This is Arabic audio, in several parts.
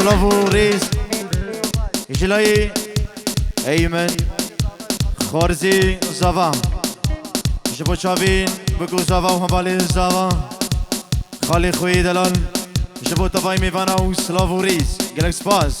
سلافو ريس جلاي ايمن خارزي زافا جبو شافين بكو زافا وهبالي زافا خالي خوي دلال جبو تفاي ميفانا وسلافو ريس قالك سباس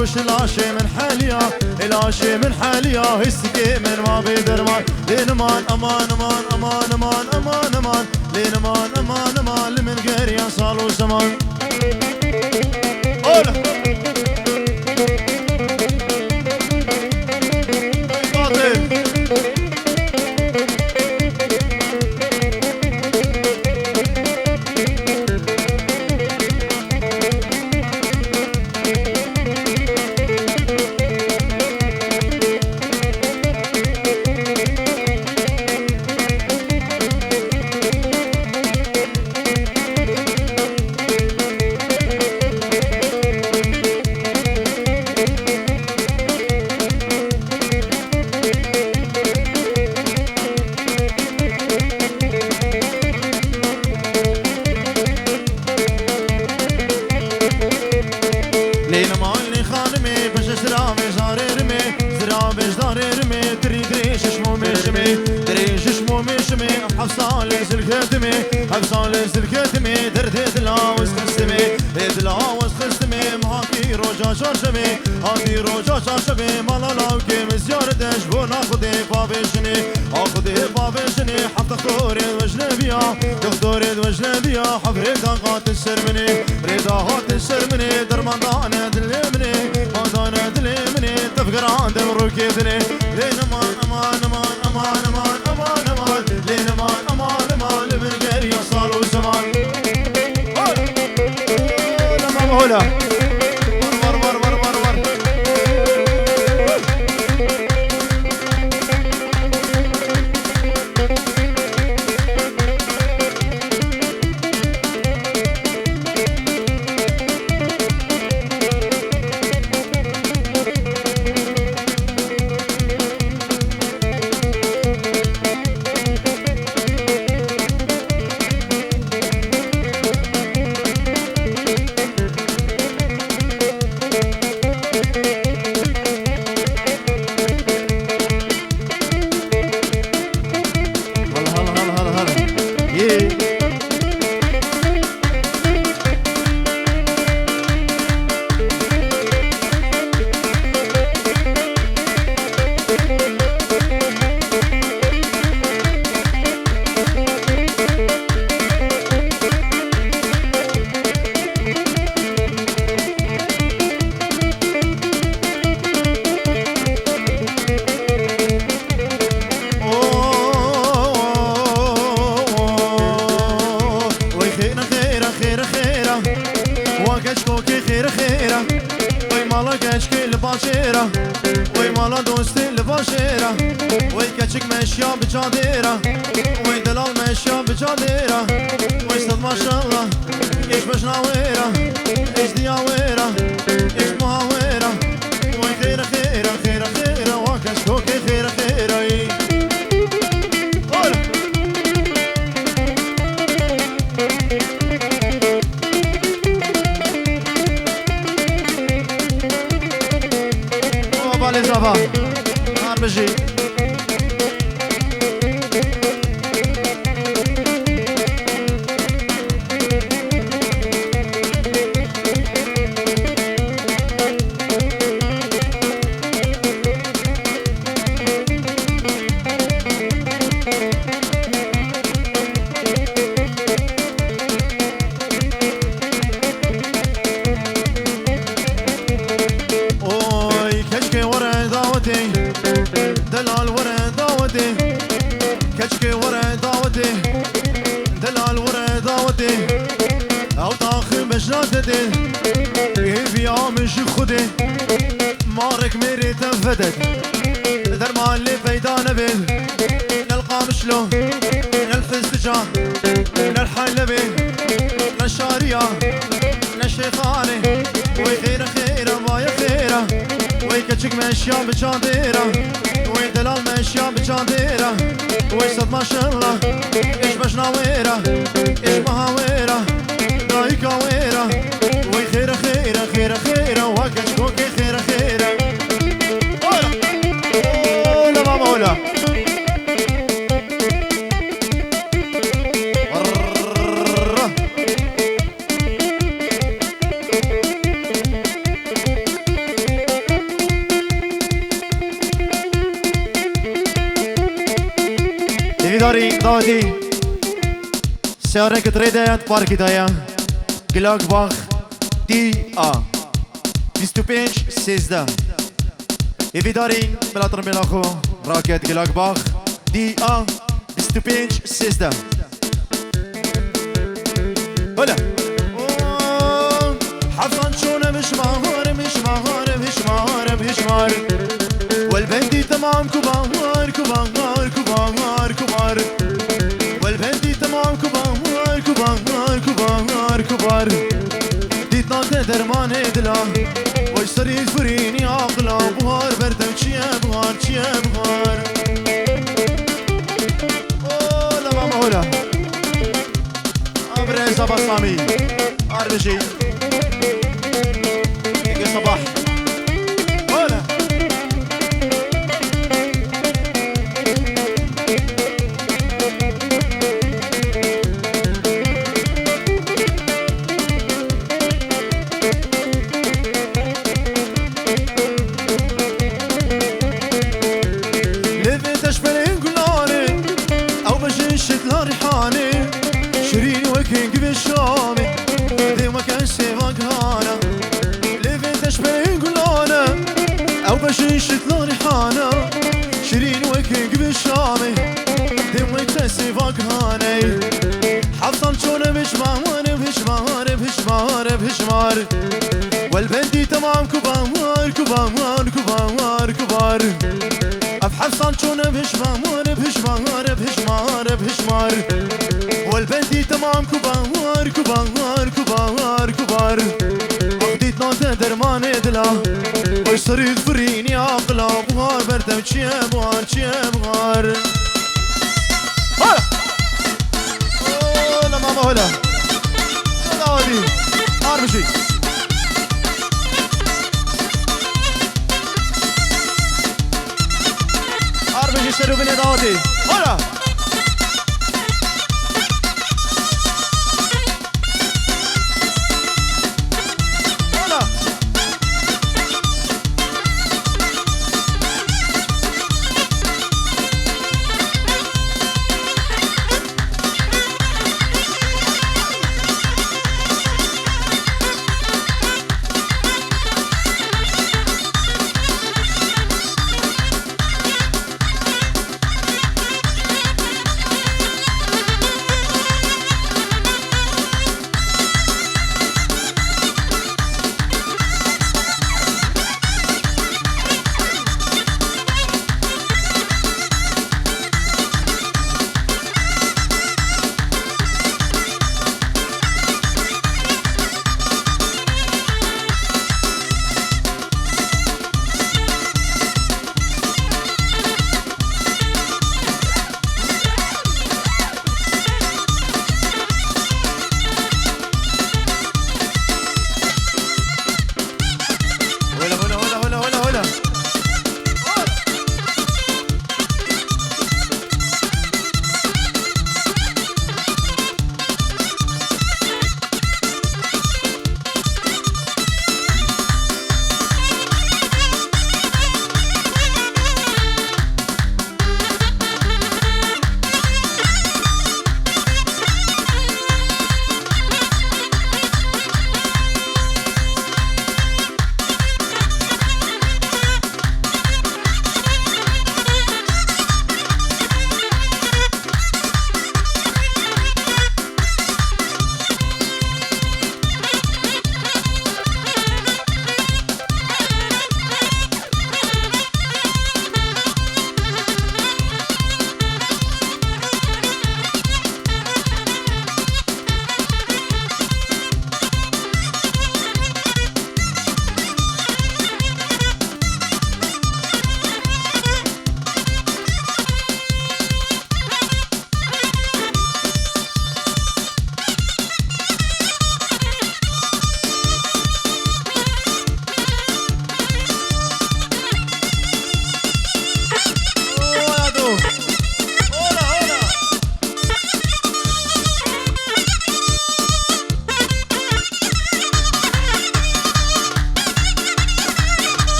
قوش العشي من حاليا العشي من حاليا هستكي من ما بيدرمان لين مان امان امان امان امان امان امان لين مان امان امان لمن غير يصالوا زمان قول حفصان لسلكتمي درت دلاوس خستمي دلاوس خستمي مهاكي روجا شرشمي هاكي روجا شرشمي مالا لاوكي مسيار دش بونا خدي بابشني اخدي بابشني حفظ دكتوري وجنبيا دكتوري وجنبيا حفري داقات السرمني ريداهات السرمني درمان دانا دلمني دانا دلمني تفقر عند مروكيدني لين امان امان امان امان امان امان امان لين امان امان امان لمن غير يصالوا زمان لما مهولة وي مالا دوستي لباشيرة وي كاتشك ماشية بجاديرة وي دلال ماشية بجاديرة وي صد ما شاء الله ايش باش ناويرة ايش دياويرة ايش مهاويرة وي خيرة خيرة خيرة خيرة وكاشكوكي خيرة خيرة Allez, ça va. RPG. دلال ورا داوتي كشكي ورا داوتي دلال ورا داوتي او تاخر مجناتتي في عامش خدي مارك ميري تنفتت درمان اللي فيدان بيل نلقى مش شلو من الحسجان من الحلبي من الشارية من الشيخاني وي خيرة خيرة بايا خيرة وي كتشك ماشية بجانديرة وي دلال ماشية بجانديرة وي صد ما شاء الله إيش باش ناويرة إيش مهاويرة رايكا ويرة وي خيرة خيرة خيرة خيرة وكتشكوكي خيرة خيرة ولا ماما ولا داری دادی سیاره که تریده پارکی دایا گلاک باخ دی آ 25 13 ایوی داری بلاتر ملاخو راکت گلاک باخ دی آ 25 13 هلا حفظان شونه مشمار مشمار مشمار مشمار والبندي تمام كبار كبار كبار كبار والبندي تمام كبار كبار كبار كبار ديتنا درمان دلا ويشتري فريني عقلا بهار بردم شيا بهار شيا بهار اولا ماما هولا ابرز ابا سامي اربجي يا صباح هولا شيرين وكينج بالشامي ديما كان سيفاك هانا ليفين تشبين قلانا او بشيش تلاني حانا شيرين وكينج بالشامي ديما كان سيفاك هانا حفظان شونا بشمار بشمار بشمار بشمار والبندي تمام كبار كبار كبار كبار حفظان شونا بشمار بشمار بشمار بشمار والبندي تمام كبار كبار كبار كبار وخديت نوتة درمان دلا ويشتري فريني عقلا بغار بردم شيا بغار شيا بغار هلا هلا ماما هلا هلا ودي اربشي اربشي سرو بني داودي هلا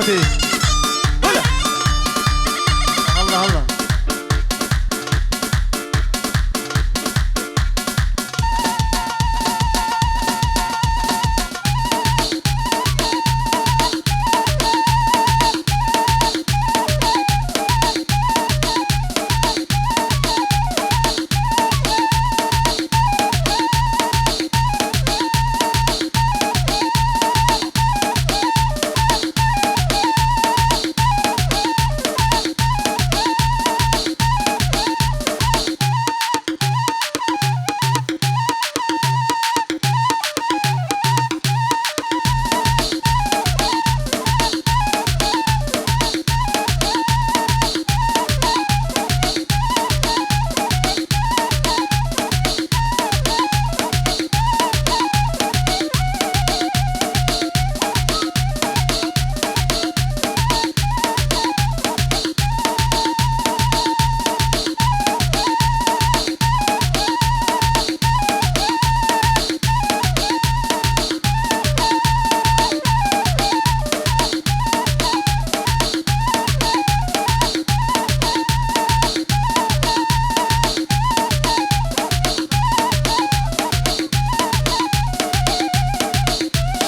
صوتي هلا الله الله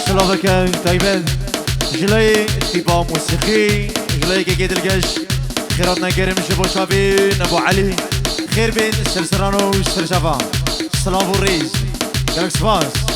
شلونك طيبين جلي تيبا موسيقي جلي كي القش خيراتنا كريم شبو شابين ابو علي خير بين سرسرانو وسرشافان سلام الريز كانك سباس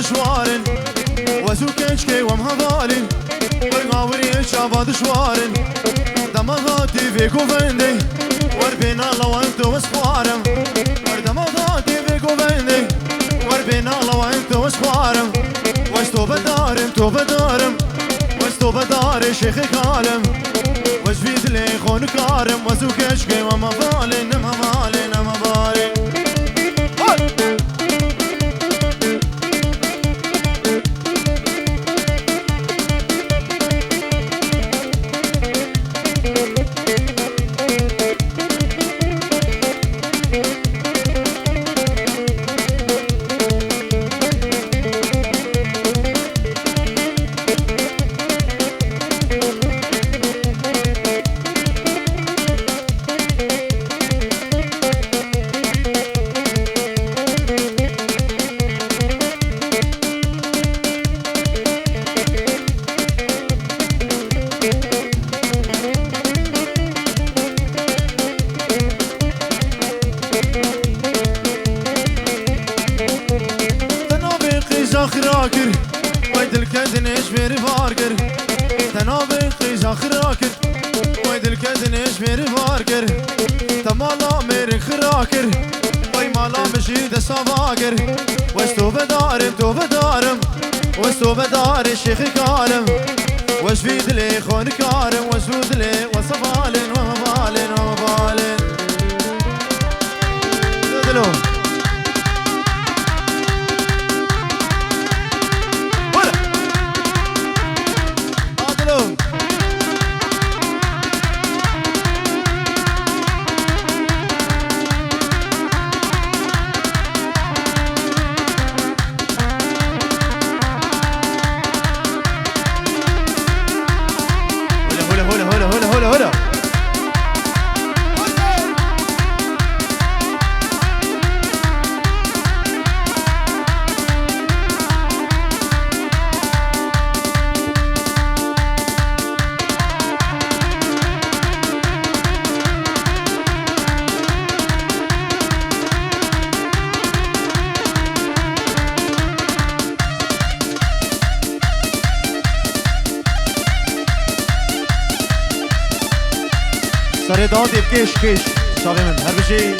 دشوارن وسوكنش كي ومهضالن والغاوري شابا دشوارن دمغاتي فيكو فندي وربينا الله وانتو وسفارم دمغاتي فيكو فندي وربينا الله وانتو وسفارم واشتو بدارم تو بدارم واشتو بداري شيخ كالم وجبيت لي خون كارم وزوكش كي وما بالين ما بالين ما بالين خراكر ويد الكدن ايش بيري فاركر تنابي خيزا خراكر ويد الكدن ايش بيري فاركر تمالا ميري خراكر وي مالا مشي دسا فاكر وستو بدارم تو بدارم وستو بدار الشيخ كالم وشفيد لي خون كارم وشفيد لي وصفالن ومبالن ومبالن دلو هلا سر دادی کش کش شاوی من هر بشی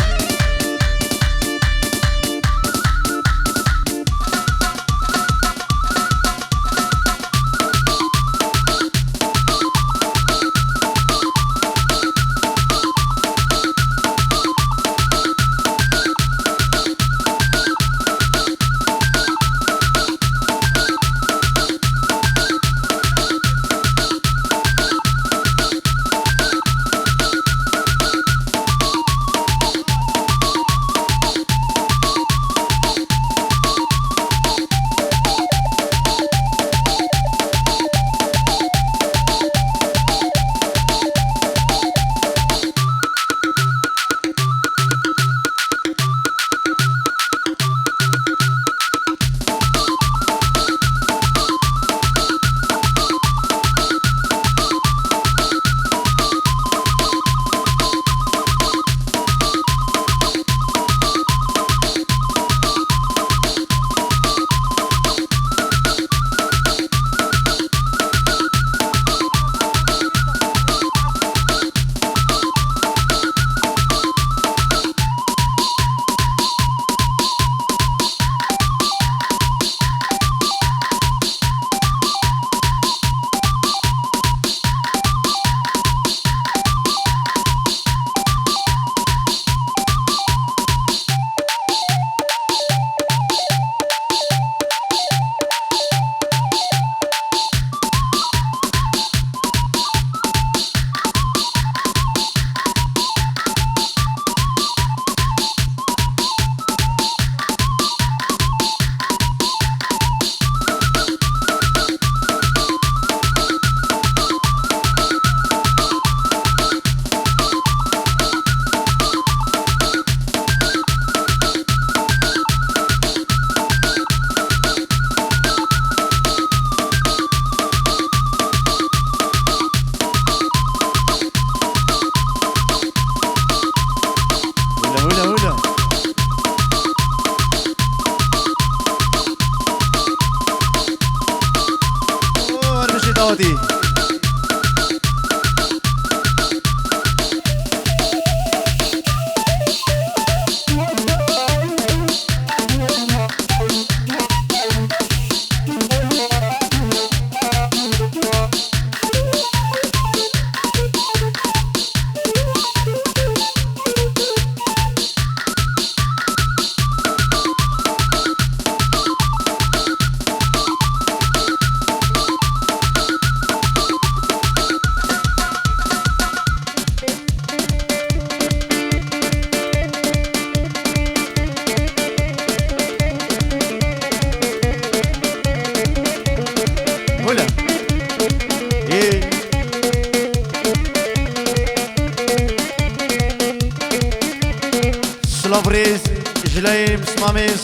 دادی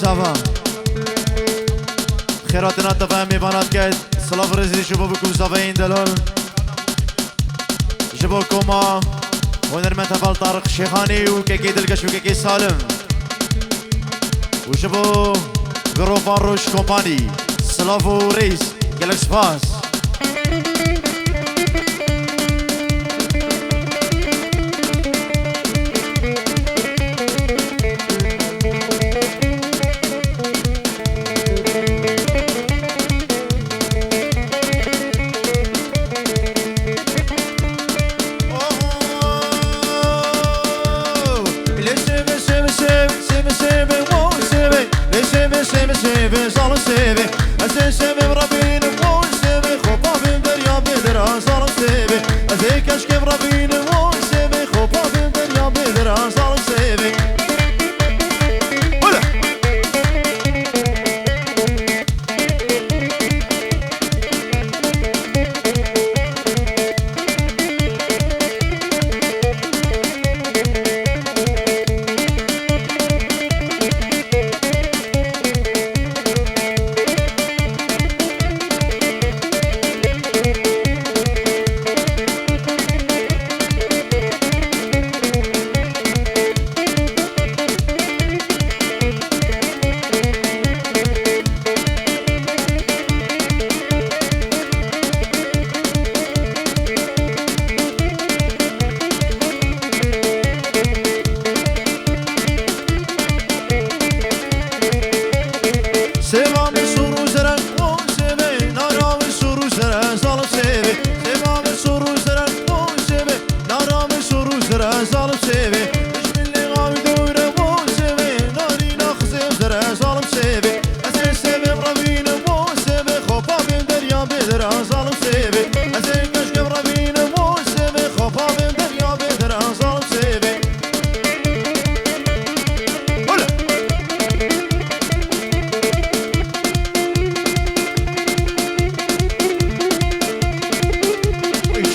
سافا خيراتنا تفهم ميفانات كايد صلاف رزي شبو بكم صافين دلال جبو كوما ونرمت هفال طارق الشيخاني وكيكي دلقش وكيكي سالم وجبو غروفان روش كومباني صلافو ريس جالكس باس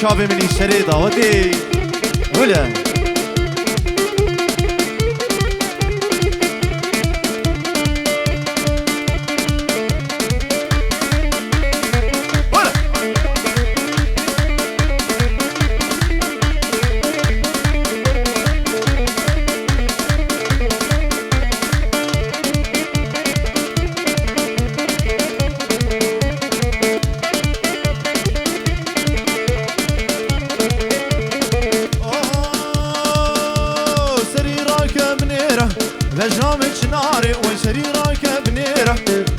شافي مني الشريطة ودي هلا لجامك ناري وسريرك بنيره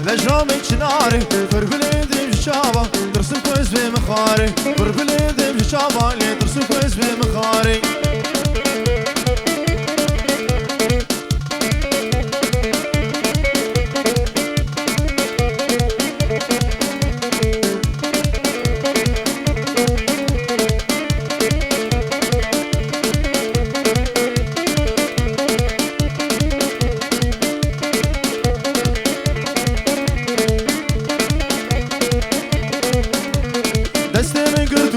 لجامك ناري فربلد بشابه ترسم كويس بمخاري فربلد بشابه لي ترسم كويس بمخاري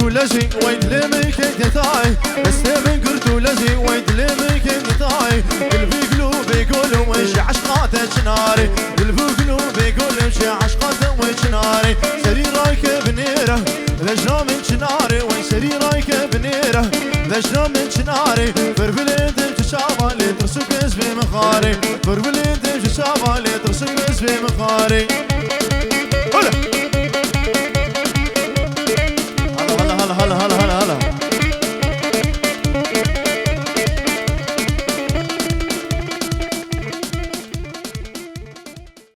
لزي وين لمك تتاي بس من قلتو لزي وين لمك تتاي قلبي قلوبي يقول وش عشقاتك ناري قلبي قلوبي يقول وش عشقاتك وش ناري سريرك بنيره لجنا من ناري وين سريرك بنيره لجنا من ناري فربلد تشابه لي ترسك اسمي مخاري فربلد تشابه لي ترسك اسمي مخاري